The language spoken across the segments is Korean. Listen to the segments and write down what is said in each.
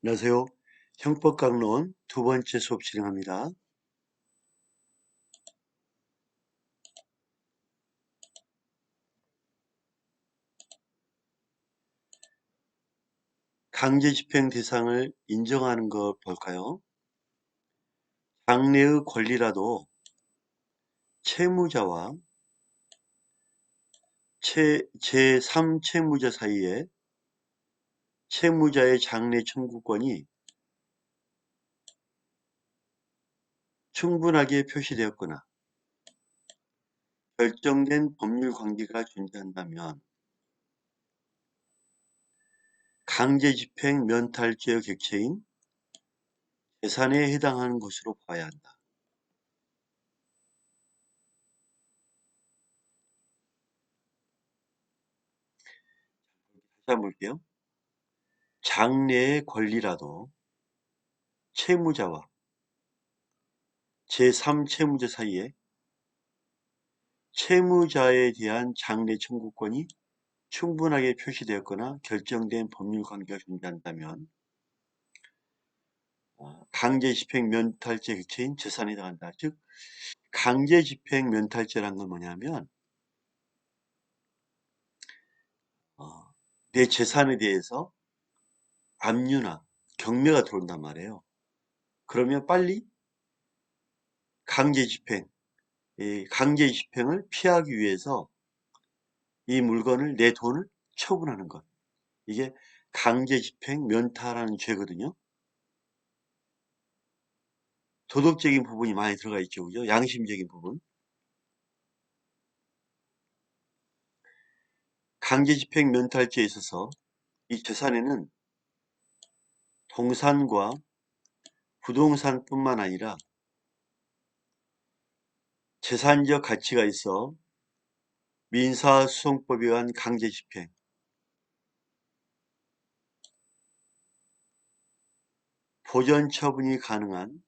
안녕하세요. 형법강론 두 번째 수업 진행합니다. 강제집행 대상을 인정하는 것 볼까요? 장래의 권리라도 채무자와 제3채무자 사이에 채무자의 장래 청구권이 충분하게 표시되었거나 결정된 법률 관계가 존재한다면 강제집행 면탈죄의 객체인 재산에 해당하는 것으로 봐야 한다. 다시 한번 볼게요. 장래의 권리라도 채무자와 제3채무자 사이에 채무자에 대한 장래 청구권이 충분하게 표시되었거나 결정된 법률 관계가 존재한다면 강제집행 면탈죄 객체인 재산에 해당한다. 즉 강제집행 면탈죄란 건 뭐냐면 내 재산에 대해서 압류나 경매가 들어온단 말이에요. 그러면 빨리 강제집행을 피하기 위해서 이 물건을 내 돈을 처분하는 것. 이게 강제집행 면탈하는 죄거든요. 도덕적인 부분이 많이 들어가 있죠. 그죠? 양심적인 부분. 강제집행 면탈죄에 있어서 이 재산에는 동산과 부동산뿐만 아니라 재산적 가치가 있어 민사소송법에 의한 강제집행, 보전처분이 가능한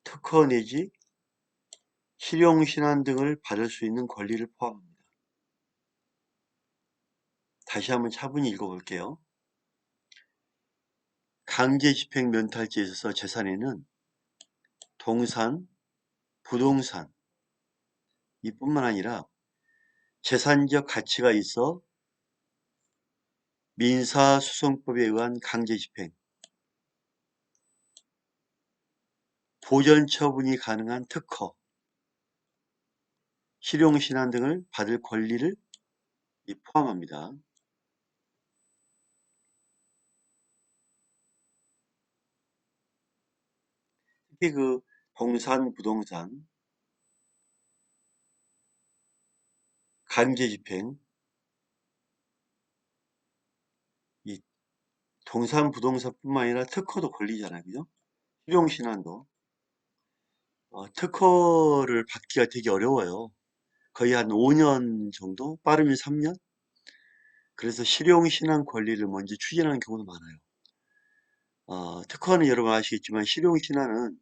특허 내지 실용신안 등을 받을 수 있는 권리를 포함합니다. 다시 한번 차분히 읽어볼게요. 강제집행 면탈죄에 있어서 재산에는 동산, 부동산 이뿐만 아니라 재산적 가치가 있어 민사소송법에 의한 강제집행, 보전처분이 가능한 특허, 실용신안 등을 받을 권리를 포함합니다. 특히 그 동산, 부동산, 강제집행, 이 동산, 부동산뿐만 아니라 특허도 권리잖아요. 그죠? 실용신안도. 특허를 받기가 되게 어려워요. 거의 한 5년 정도? 빠르면 3년? 그래서 실용신안 권리를 먼저 추진하는 경우도 많아요. 특허는 여러분 아시겠지만 실용신안은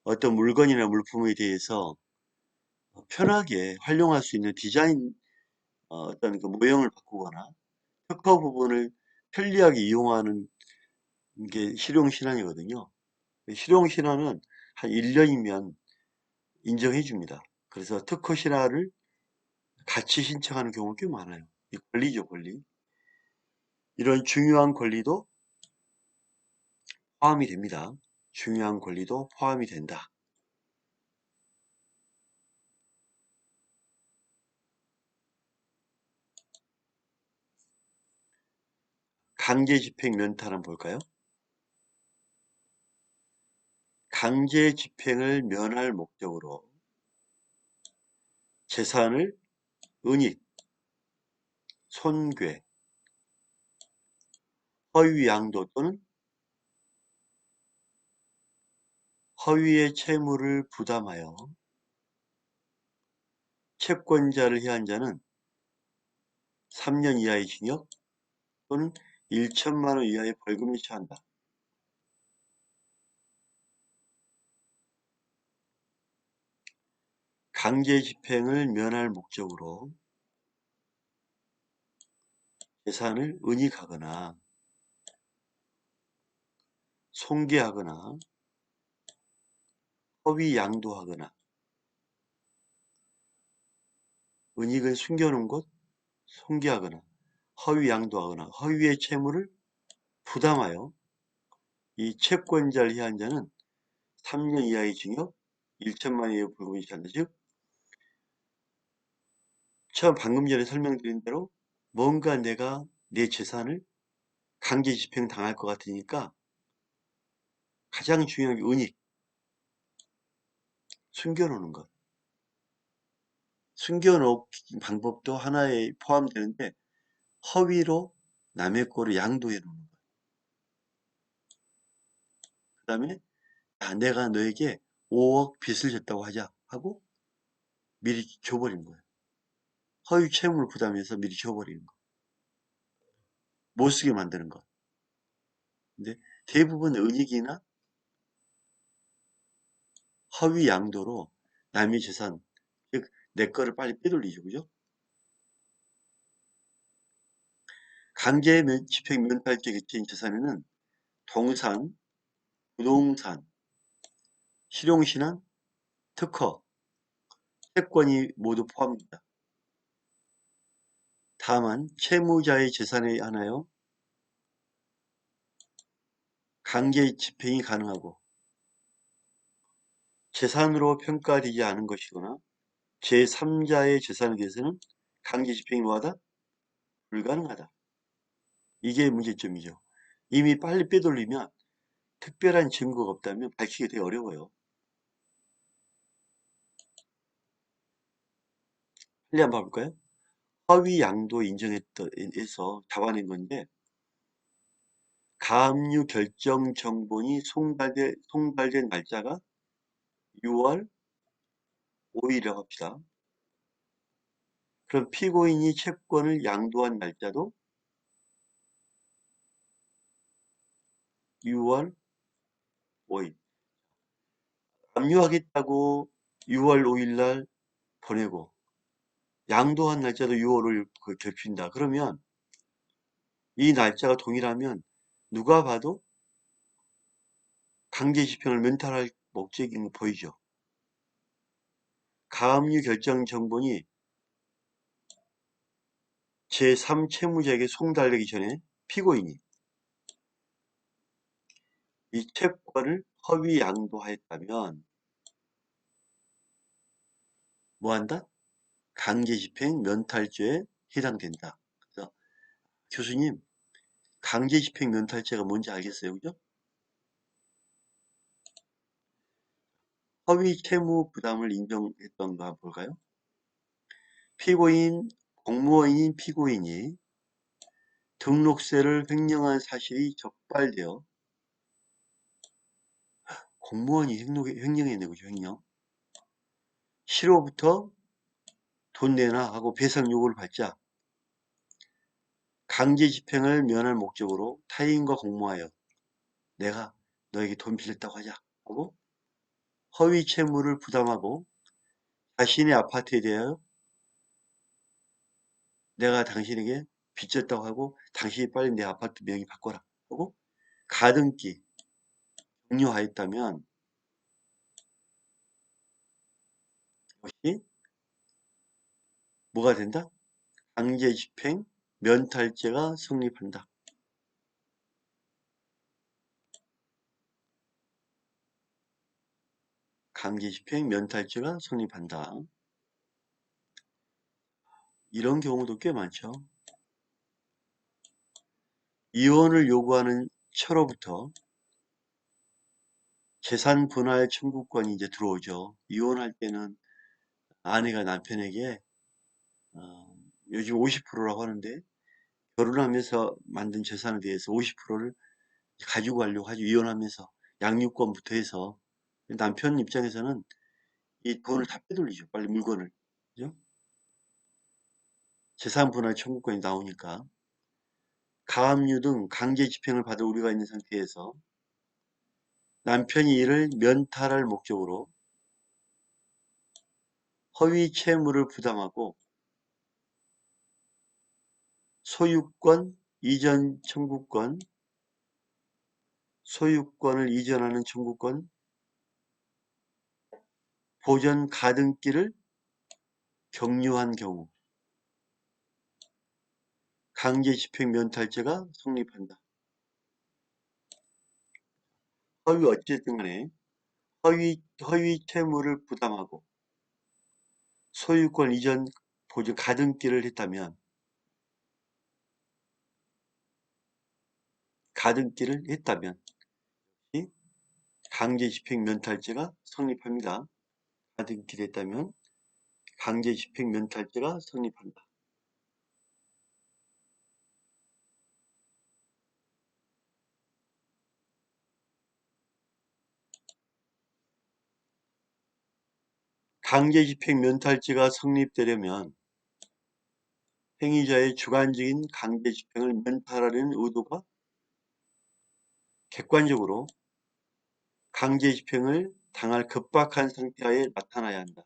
어떤 물건이나 물품에 대해서 편하게 활용할 수 있는 디자인 어떤 그 모형을 바꾸거나 특허 부분을 편리하게 이용하는 게 실용신안이거든요. 실용신안은 한 1년이면 인정해 줍니다. 그래서 특허 신안을 같이 신청하는 경우가 꽤 많아요. 이 권리죠, 권리. 이런 중요한 권리도 포함이 됩니다. 중요한 권리도 포함이 된다. 강제집행 면탈 한번 볼까요? 강제집행을 면할 목적으로 재산을 은닉, 손괴, 허위양도 또는 허위의 채무를 부담하여 채권자를 해한 자는 3년 이하의 징역 또는 1천만 원 이하의 벌금에 처한다. 강제집행을 면할 목적으로 재산을 은닉하거나 손괴하거나 허위 양도하거나 은닉을 숨겨놓은 곳 손괴하거나 허위 양도하거나 허위의 채무를 부담하여 이 채권자를 해한 자는 3년 이하의 징역 1천만 원의 벌금이 시한다. 즉 방금 전에 설명드린 대로 뭔가 내가 내 재산을 강제 집행 당할 것 같으니까 가장 중요한 게 은닉, 숨겨놓는 것. 숨겨놓는 방법도 하나에 포함되는데 허위로 남의 거를 양도해 놓는 것. 그 다음에 내가 너에게 5억 빚을 졌다고 하자 하고 미리 줘버리는 거예요. 허위 채무를 부담해서 미리 줘버리는 거. 못 쓰게 만드는 거. 근데 대부분 은닉이나 허위 양도로 남의 재산, 즉 내 거를 빨리 빼돌리죠. 그죠? 강제 집행 면탈죄 개체인 재산에는 동산, 부동산, 실용신안, 특허, 채권이 모두 포함됩니다. 다만 채무자의 재산에 한하여 강제 집행이 가능하고 재산으로 평가되지 않은 것이거나 제3자의 재산에 대해서는 강제 집행이 뭐하다? 불가능하다. 이게 문제점이죠. 이미 빨리 빼돌리면 특별한 증거가 없다면 밝히기 되게 어려워요. 빨리 한번 봐볼까요? 허위 양도 인정해서 잡아낸 건데 가압류 결정 정본이 송달된 날짜가 6월 5일이라고 합시다. 그럼 피고인이 채권을 양도한 날짜도 6월 5일. 압류하겠다고 6월 5일 날 보내고 양도한 날짜도 6월 5일 결핀다. 그러면 이 날짜가 동일하면 누가 봐도 강제 집행을 면탈할 목적인 거 보이죠. 가압류 결정 정본이 제3채무자에게 송달되기 전에 피고인이 이 채권을 허위 양도하였다면 뭐한다? 강제집행 면탈죄에 해당된다. 그래서 교수님, 강제집행 면탈죄가 뭔지 알겠어요? 그죠? 허위 채무 부담을 인정했던 거 한번 볼까요? 피고인, 공무원인 피고인이 등록세를 횡령한 사실이 적발되어 공무원이 횡령했네, 그죠? 횡령. 시로부터 돈 내놔 하고 배상 요구를 받자 강제 집행을 면할 목적으로 타인과 공모하여 내가 너에게 돈 빌렸다고 하자 하고 허위 채무를 부담하고 자신의 아파트에 대하여 내가 당신에게 빚졌다고 하고 당신이 빨리 내 아파트 명의 바꿔라 하고 가등기 종료하였다면 이것이 뭐가 된다? 강제집행 면탈죄가 성립한다. 강제집행 면탈죄가 성립한다. 이런 경우도 꽤 많죠. 이혼을 요구하는 처로부터 재산 분할 청구권이 이제 들어오죠. 이혼할 때는 아내가 남편에게 요즘 50%라고 하는데 결혼하면서 만든 재산에 대해서 50%를 가지고 가려고 하죠. 이혼하면서 양육권부터 해서 남편 입장에서는 이 돈을 다 빼돌리죠. 빨리 물건을. 그죠? 재산 분할 청구권이 나오니까 가압류 등 강제 집행을 받을 우려가 있는 상태에서 남편이 이를 면탈할 목적으로 허위 채무를 부담하고 소유권, 이전 청구권, 소유권을 이전하는 청구권, 보전 가등기를 경유한 경우 강제집행 면탈죄가 성립한다. 허위 어쨌든 간에 허위 채무를 부담하고 소유권 이전 보전 가등기를 했다면 이 강제집행 면탈죄가 성립합니다. 가등기를 했다면 강제집행 면탈죄가 성립한다. 강제집행 면탈죄가 성립되려면 행위자의 주관적인 강제집행을 면탈하려는 의도가 객관적으로 강제집행을 당할 급박한 상태하에 나타나야 한다.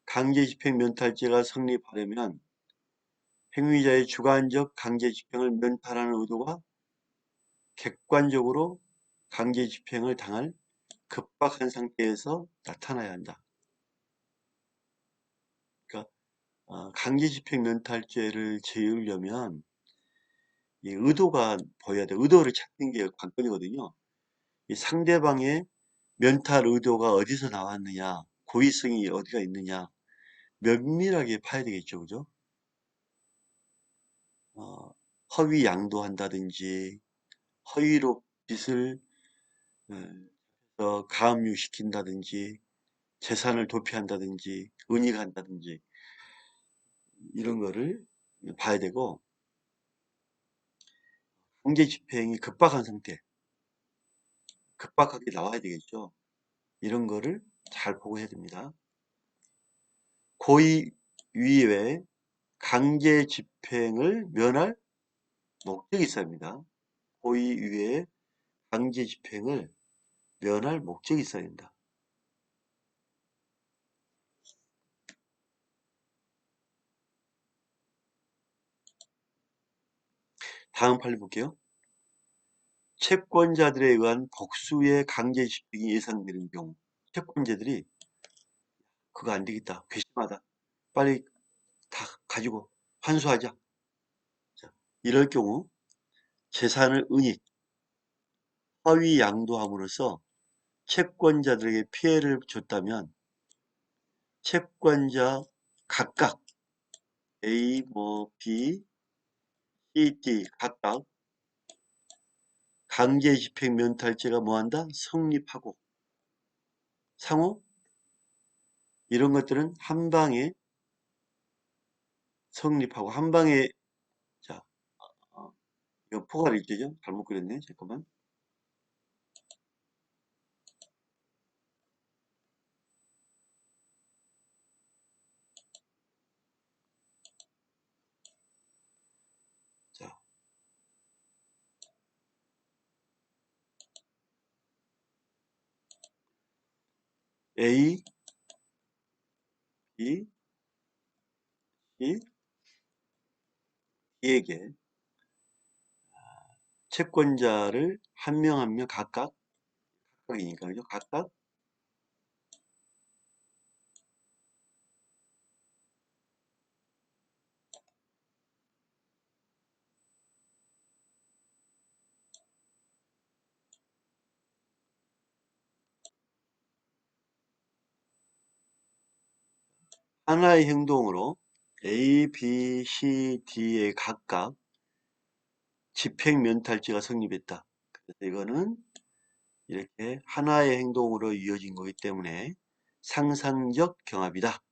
강제집행 면탈죄가 성립하려면 행위자의 주관적 강제집행을 면탈하는 의도가 객관적으로 강제집행을 당할 급박한 상태에서 나타나야 한다. 그러니까 강제집행 면탈죄를 지으려면 이 의도가 보여야 돼. 의도를 찾는 게 관건이거든요. 이 상대방의 면탈 의도가 어디서 나왔느냐, 고의성이 어디가 있느냐, 면밀하게 파야 되겠죠, 그죠? 어, 허위 양도한다든지, 허위로 빚을 가압류시킨다든지, 재산을 도피한다든지, 은닉한다든지, 이런 거를 봐야 되고, 강제 집행이 급박한 상태, 급박하게 나와야 되겠죠. 이런 거를 잘 보고 해야 됩니다. 고의 위에 강제 집행을 면할 목적이 있어야 합니다. 고의 위에 강제 집행을 면할 목적이 있어야 된다. 다음 판례 볼게요. 채권자들에 의한 복수의 강제 집행이 예상되는 경우 채권자들이 그거 안 되겠다. 괘씸하다. 빨리 다 가지고 환수하자. 자, 이럴 경우 재산을 은닉, 허위 양도함으로써 채권자들에게 피해를 줬다면 채권자 각각 A, B, C, D 각각 강제집행 면탈죄가 뭐한다? 성립하고 상호 이런 것들은 한 방에 성립하고 한 방에 자 이거 포괄 일제죠? 잘못 그렸네. 잠깐만. 자 A, B, C, D에게 채권자를 한 명 한 명 각각이니까 그죠? 각각 하나의 행동으로 A, B, C, D에 각각 집행면탈죄가 성립했다. 그래서 이거는 이렇게 하나의 행동으로 이어진 거기 때문에 상상적 경합이다.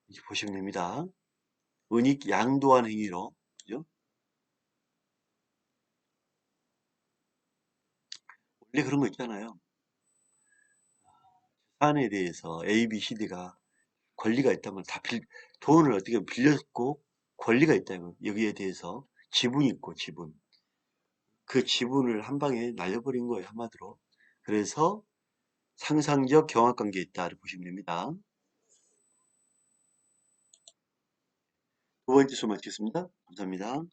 이렇게 보시면 됩니다. 은닉 양도한 행위로 그죠? 원래 그런 거 있잖아요. 사안에 대해서 A, B, C, D가 권리가 있다면 돈을 어떻게 빌렸고 권리가 있다면 여기에 대해서 지분이 있고 지분. 그 지분을 한 방에 날려버린 거예요, 한마디로. 그래서 상상적 경합관계에 있다를 보시면 됩니다. 두 번째 수업 마치겠습니다. 감사합니다.